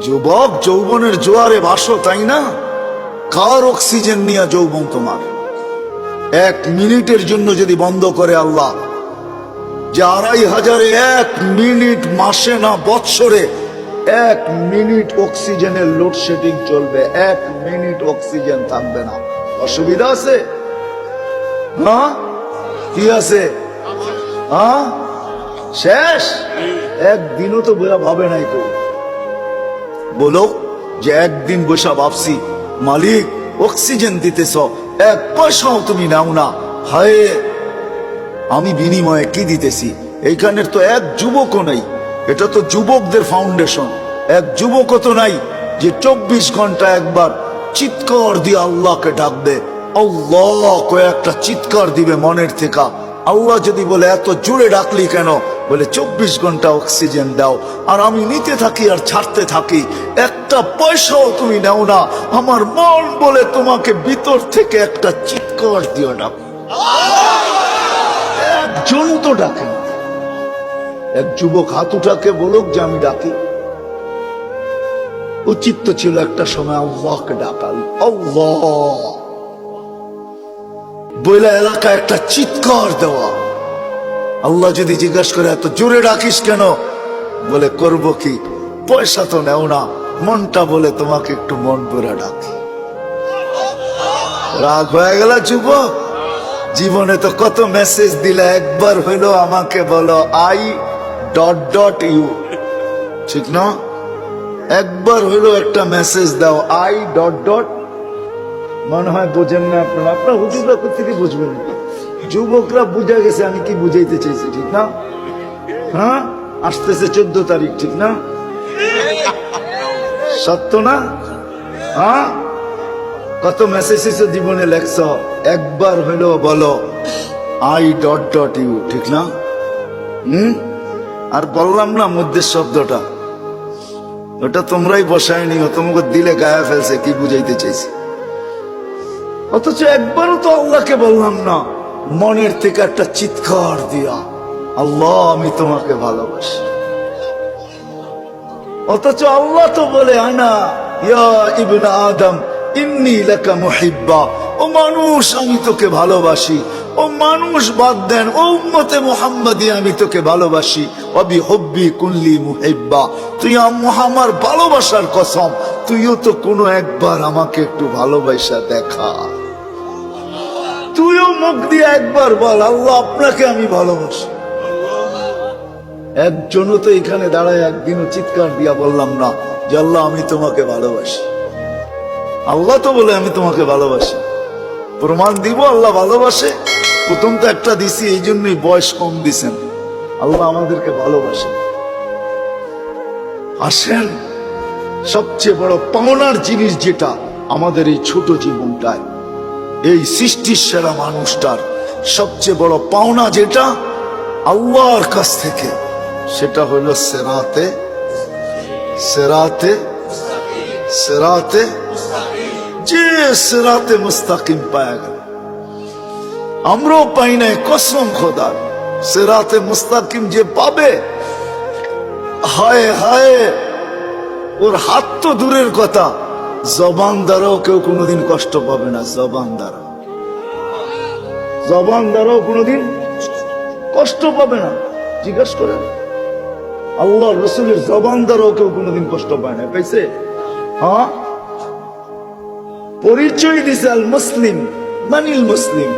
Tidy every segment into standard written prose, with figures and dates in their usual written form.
যুবক, যৌবনের জোয়ারে ভাসো, তাই না? কার অক্সিজেন নিয়ে যৌবন তোমার? 1 মিনিটের জন্য যদি বন্ধ করে আল্লাহ, যে 2500-এ 1 মিনিট, মাসে না বৎসরে 1 মিনিট অক্সিজেনের লোডশেডিং চলবে, 1 মিনিট অক্সিজেন থাকবে না, অসুবিধা আছে? হ্যাঁ, কি আছে? হ্যাঁ, শেষ। একদিনও তো ভাবে নাই তো। বলো যে একদিন বসা ভাবছি, মালিক অক্সিজেন দিতেছ, 1 পয়সাও তুমি নাও না, হায় আমি বিনিময়ে কি দিতেছি? এইখানের তো 1 যুবকও নাই। এটা তো যুবকদের ফাউন্ডেশন। 1 যুবকও তো নাই যে 24 ঘন্টা একবার চিৎকার দিয়ে আল্লাহকে ডাকবে। আল্লাহ কয়েকটা চিৎকার দিবে মনের থেকে। আল্লাহ যদি বলে এত জোরে ডাকলি কেন? বলে 24 ঘন্টা অক্সিজেন দাও, আর আমি নিতে থাকি আর ছাড়তে থাকি, 1টা পয়সাও তুমি নাও না। আমার মন বলে তোমাকে ভিতর থেকে একটা চিৎকার দিয়ে ডাক। একজন তো ডাকে না। 1 যুবক হাত উঠাকে বলুক যে আমি ডাকি। উচিত তো ছিল একটা সময় আল্লাহকে ডাকাল, আল্লাহ বইলা এলাকায় একটা চিৎকার দেওয়া। আল্লাহ যদি জিজ্ঞাসা করে এত জোরে ডাকিস কেন? বলে করব কি, পয়সা তো নেও না, মনটা বলে তোমাকে একটু মন ভরে ডাকি। রাগ হয়ে গেল যুবক? জীবনে তো কত মেসেজ দিলে, একবার হইলো আমাকে বলো I.U, ঠিক না? একবার হইলো একটা মেসেজ দাও I. মনে হয় বোঝেন না আপনারা, আপনার হুজুররা কোথেকে বুঝবেন? যুবকরা বুঝে গেছে আমি কি বুঝাইতে চাইছি, ঠিক না? হ্যাঁ, আসতেছে 14 তারিখ, ঠিক না? সত্য না? হ্যাঁ, কত মেসেজ জীবনে লেখছ, একবার হইলো বলো I.U, ঠিক না? আর বললাম না মধ্যে শব্দটা, ওটা তোমরাই বসায় নিও, তোমাকে দিলে গায়ে ফেলছে কি বুঝাইতে চাইছি। অথচ একবারও তো আল্লাহকে বললাম না মনের থেকে একটা চিৎকার দিয়া, আল্লাহ আমি তোমাকে ভালোবাসি। অথচ আল্লাহ তো বলে আনা ইয়া ইবনে আদম ইন্নী লাকা মুহিব্বা, ও মানুষ আমি তোকে ভালোবাসি। ও মানুষ বাদ দেন, ও উম্মতে মুহাম্মাদি আমি তোকে ভালোবাসি। ওয়াবি হুব্বি কুল্লি মুহিব্বা, তুই আমার ভালোবাসার কসম, তুইও তো কোনো একবার আমাকে একটু ভালোবাসা দেখা। তুইও মুখ দিয়ে একবার বল আল্লাহ আপনাকে আমি ভালোবাসি। একজনও তো এখানে দাঁড়ায় একদিনও চিৎকার দিয়া বললাম না যে আল্লাহ আমি তোমাকে ভালোবাসি। আল্লাহ তো বলে আমি তোমাকে ভালোবাসি। প্রমাণ দিব আল্লাহ ভালোবাসে? প্রথম তো একটা দিছি, এই জন্যই বয়স কম দিছেন। আল্লাহ আমাদেরকে ভালোবাসে। আসেন, সবচেয়ে বড় পাওনার জিনিস যেটা আমাদের এই ছোট জীবনটায়, এই সৃষ্টির সেরা মানুষটার সবচেয়ে বড় পাওনা যেটা আল্লাহর কাছ থেকে, সেটা হলো সেরাতে সেরাতে সেরাতে যে সেরাতে মুস্তাকিম পায়া গেল। আমরাও পাই নাই, কসম খোদার। সেরাতে মুস্তাকিম যে পাবে, হায় হায়, ওর হাত তো দূরের কথা, জবান দ্বারাও কেউ কোনোদিন কষ্ট পাবে না। জবান দ্বারাও কোনোদিন কষ্ট পাবে না। জিজ্ঞাসা করেন, আল্লাহ রসুলের জবান দ্বারাও কেউ কোনোদিন কষ্ট পায় না, পাইছে? হ্যাঁ, পরিচয় দিছে আল মুসলিম, মানিল মুসলিম।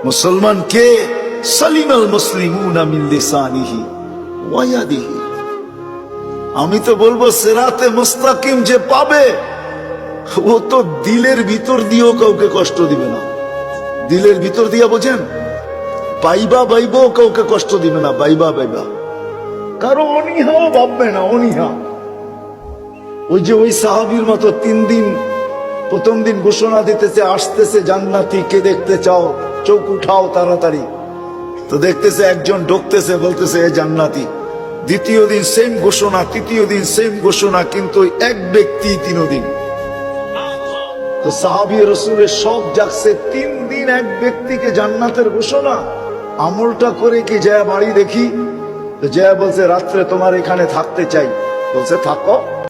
মুসলমান কে? সালিম আল মুসলিমুনা মিন লিসানিহি ওয়া ইয়াদিহি। আমি তো বলবো সিরাতে মুস্তাকিম যে পাবে, ও তো দিলের ভিতর দিয়েও কাউকে কষ্ট দিবে না। দিলের ভিতর দিয়া বোঝেন, বাইবা বাইবাও কাউকে কষ্ট দিবে না। বাইবা কারো অনীহাও ভাববে না, অনীহা। ওই যে ওই সাহাবীর মতো 3 দিন, প্রথম দিন ঘোষণা দিতেছে আসতেছে জান্নাতি, কে দেখতে চাও চোখ উঠাও তাড়াতাড়ি। তো দেখতেছে একজন ঢুকতেছে, বলতেছে এ জান্নাতি। দ্বিতীয় দিন সেম ঘোষণা, তৃতীয় দিন সেম ঘোষণা, কিন্তু এক ব্যক্তি 3 দিন। তো সাহাবী রাসূলের সব জাগছে, 3 দিন এক ব্যক্তিকে জান্নাতের ঘোষণা। আমলটা করে কি যায় বাড়ি দেখি? তো যায় বলছে রাত্রে তোমার এখানে থাকতে চাই। বলছে থাকো